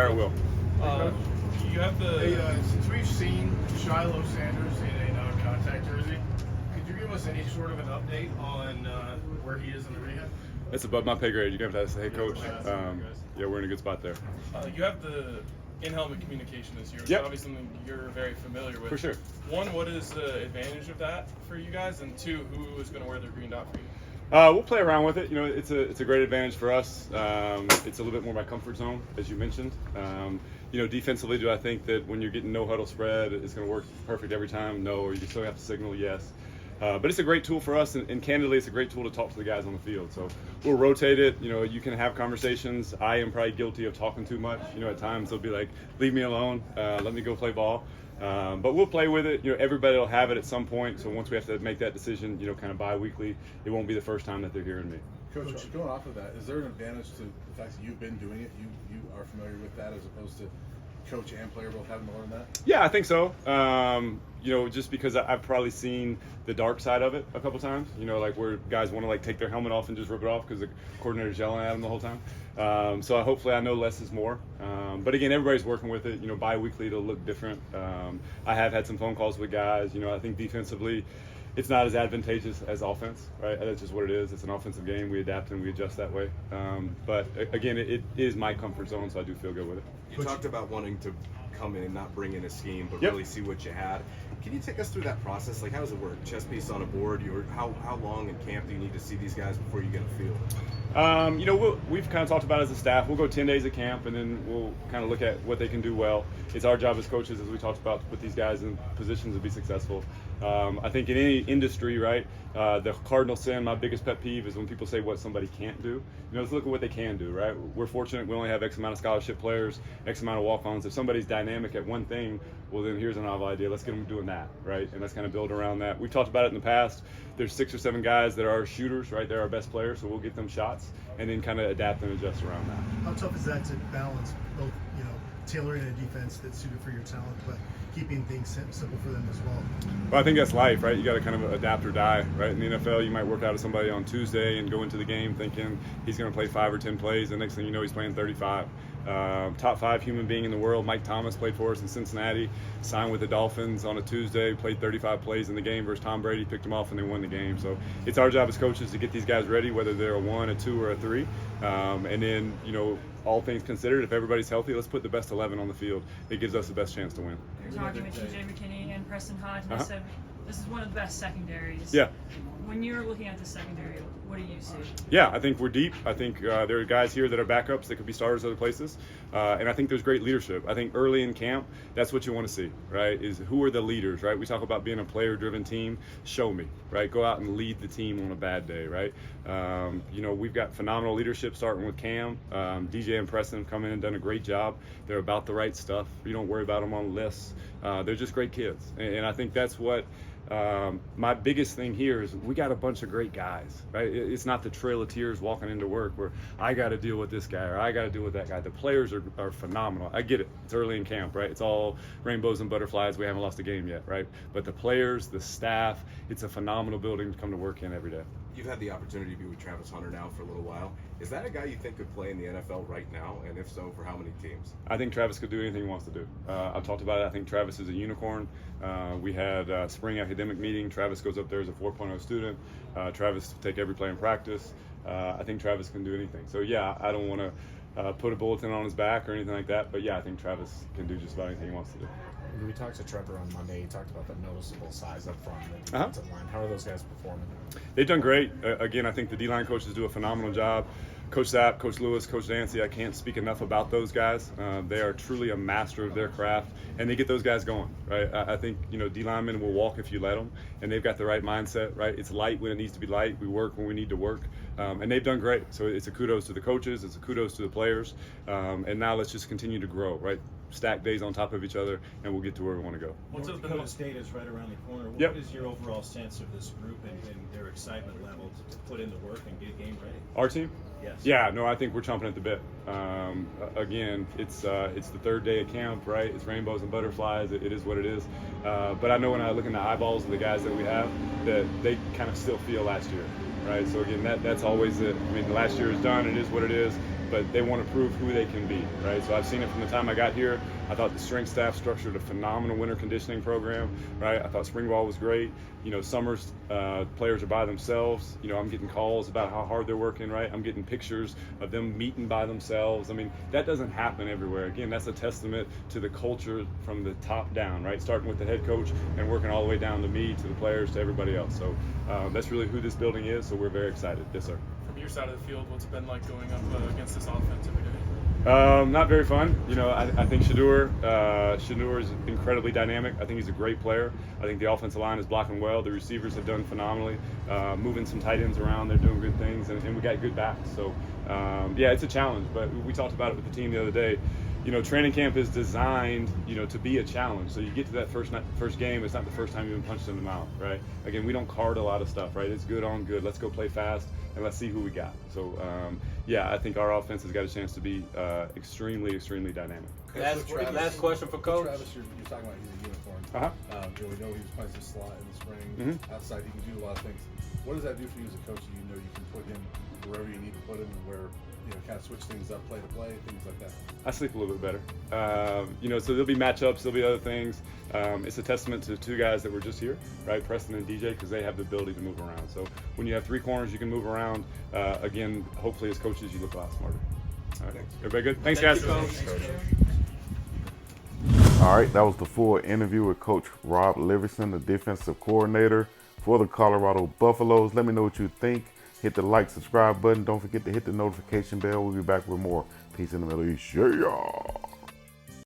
fire at will. You have the. Since we've seen Shiloh Sanders in a non-contact jersey, could you give us any sort of an update on where he is in the rehab? It's above my pay grade. You have to ask the head coach. Yeah, we're in a good spot there. You have the in-helmet communication this year, which Yep. is obviously something you're very familiar with. For sure. One, what is the advantage of that for you guys? And two, who is going to wear the green dot for you? We'll play around with it. You know, it's a great advantage for us. It's a little bit more my comfort zone, as you mentioned. You know, defensively, do I think that when you're getting no huddle spread, it's going to work perfect every time? No. Or you still have to signal? Yes. But it's a great tool for us, and candidly, it's a great tool to talk to the guys on the field. So we'll rotate it. You know, you can have conversations. I am probably guilty of talking too much. You know, at times they'll be like, "Leave me alone. Let me go play ball." But we'll play with it. You know, everybody will have it at some point. So once we have to make that decision, you know, kind of bi-weekly, it won't be the first time that they're hearing me. Coach, going off of that, is there an advantage to the fact that you've been doing it? You are familiar with that as opposed to coach and player both having to learn that? Yeah, I think so. You know, just because I've probably seen the dark side of it a couple times. You know, like where guys want to like take their helmet off and just rip it off because the coordinator's yelling at them the whole time. So hopefully I know less is more. But again, everybody's working with it. You know, bi-weekly it'll look different. I have had some phone calls with guys. You know, I think defensively it's not as advantageous as offense, right? That's just what it is. It's an offensive game. We adapt and we adjust that way. But again, it is my comfort zone, so I do feel good with it. You talked about wanting to come in and not bring in a scheme, but Yep. really see what you had. Can you take us through that process? Like, how does it work? Chess piece on a board. How long in camp do you need to see these guys before you get a feel? You know, we've kind of talked about it as a staff. We'll go 10 days of camp, and then we'll kind of look at what they can do well. It's our job as coaches, as we talked about, to put these guys in positions to be successful. I think in any industry, right, the cardinal sin, my biggest pet peeve is when people say what somebody can't do. You know, let's look at what they can do, right? We're fortunate we only have X amount of scholarship players, X amount of walk-ons. If somebody's dynamic at one thing, well, then here's a novel idea. Let's get them doing that, right? And let's kind of build around that. We've talked about it in the past. There's 6 or 7 guys that are shooters, right? They're our best players, so we'll get them shots and then kind of adapt and adjust around that. How tough is that to balance both, you know, tailoring a defense that's suited for your talent, but keeping things simple for them as well? Well, I think that's life, right? You got to kind of adapt or die, right? In the NFL, you might work out with somebody on Tuesday and go into the game thinking he's going to play 5 or 10 plays. The next thing you know, he's playing 35. Top 5 human being in the world, Mike Thomas, played for us in Cincinnati, signed with the Dolphins on a Tuesday, played 35 plays in the game versus Tom Brady, picked him off, and they won the game. So it's our job as coaches to get these guys ready, whether they're a 1, a 2, or a 3. And then, you know, all things considered, if everybody's healthy, let's put the best 11 on the field. It gives us the best chance to win. You're talking with TJ McKinney and Preston Hodge, and they said this is one of the best secondaries. Yeah. When you're looking at the secondary, what do you see? Yeah, I think we're deep. I think there are guys here that are backups that could be starters other places. And I think there's great leadership. I think early in camp, that's what you want to see, right? Is who are the leaders, right? We talk about being a player-driven team. Show me, right? Go out and lead the team on a bad day, right? You know, we've got phenomenal leadership starting with Cam. DJ and Preston have come in and done a great job. They're about the right stuff. You don't worry about them on lists. They're just great kids. And I think that's what my biggest thing here is we got a bunch of great guys, right? It's not the trail of tears walking into work where I got to deal with this guy or I got to deal with that guy. The players are phenomenal. I get it. It's early in camp, right? It's all rainbows and butterflies. We haven't lost a game yet, right? But the players, the staff, it's a phenomenal building to come to work in every day. You've had the opportunity to be with Travis Hunter now for a little while. Is that a guy you think could play in the NFL right now? And if so, for how many teams? I think Travis could do anything he wants to do. I've talked about it. I think Travis is a unicorn. We had a spring academic meeting. Travis goes up there as a 4.0 student. Travis will take every play in practice. I think Travis can do anything. So, yeah, I don't want to put a bulletin on his back or anything like that. But, yeah, I think Travis can do just about anything he wants to do. We talked to Trevor on Monday. He talked about the noticeable size up front in the defensive line. How are those guys performing? They've done great. Again, I think the D-line coaches do a phenomenal job. Coach Sapp, Coach Lewis, Coach Dancy, I can't speak enough about those guys. They are truly a master of their craft, and they get those guys going, right? I think, you know, D-linemen will walk if you let them, and they've got the right mindset, right? It's light when it needs to be light. We work when we need to work, and they've done great. So it's a kudos to the coaches. It's a kudos to the players, and now let's just continue to grow, right? Stack days on top of each other, and we'll get to where we want to go. North Dakota State is right around the corner. Yep. What is your overall sense of this group and their excitement level to put in the work and get game ready? Our team? Yes. Yeah, no, I think we're chomping at the bit. Again, it's the 3rd day of camp, right? It's rainbows and butterflies. It is what it is. But I know when I look in the eyeballs of the guys that we have, that they kind of still feel last year, right? So again, that's always it. I mean, last year is done. It is what it is. but they want to prove who they can be, right? So I've seen it from the time I got here. I thought the strength staff structured a phenomenal winter conditioning program, right? I thought spring ball was great. You know, summers players are by themselves. You know, I'm getting calls about how hard they're working, right? I'm getting pictures of them meeting by themselves. I mean, that doesn't happen everywhere. Again, that's a testament to the culture from the top down, right? Starting with the head coach and working all the way down to me, to the players, to everybody else. So that's really who this building is. So we're very excited. Yes, sir. From your side of the field, what's it been like going up against this offense every day? Not very fun. You know, I think Shadur is incredibly dynamic. I think he's a great player. I think the offensive line is blocking well. The receivers have done phenomenally, moving some tight ends around. They're doing good things, and we got good backs. So, yeah, it's a challenge. But we talked about it with the team the other day. You know, training camp is designed, you know, to be a challenge. So you get to that first game, it's not the first time you've been punched in the mouth, right? Again, we don't card a lot of stuff, right? It's good on good. Let's go play fast and let's see who we got. So, yeah, I think our offense has got a chance to be extremely, extremely dynamic. Last question for Coach. Travis, you're talking about his uniform. You know, we know he was playing some slot in the spring. Outside, he can do a lot of things. What does that do for you as a coach? You know, you can put him wherever you need to put him, and where, you know, kind of switch things up, play to play, things like that. I sleep a little bit better. You know, so there'll be matchups, there'll be other things. It's a testament to the two guys that were just here, right, Preston and DJ, because they have the ability to move around. So when you have three corners, you can move around. Again, hopefully as coaches, you look a lot smarter. All right, everybody good? Thanks, guys. All right, that was the full interview with Coach Rob Livingston, the defensive coordinator for the Colorado Buffaloes. Let me know what you think. Hit the like, subscribe button. Don't forget to hit the notification bell. We'll be back with more Peace in the Middle East. Yeah.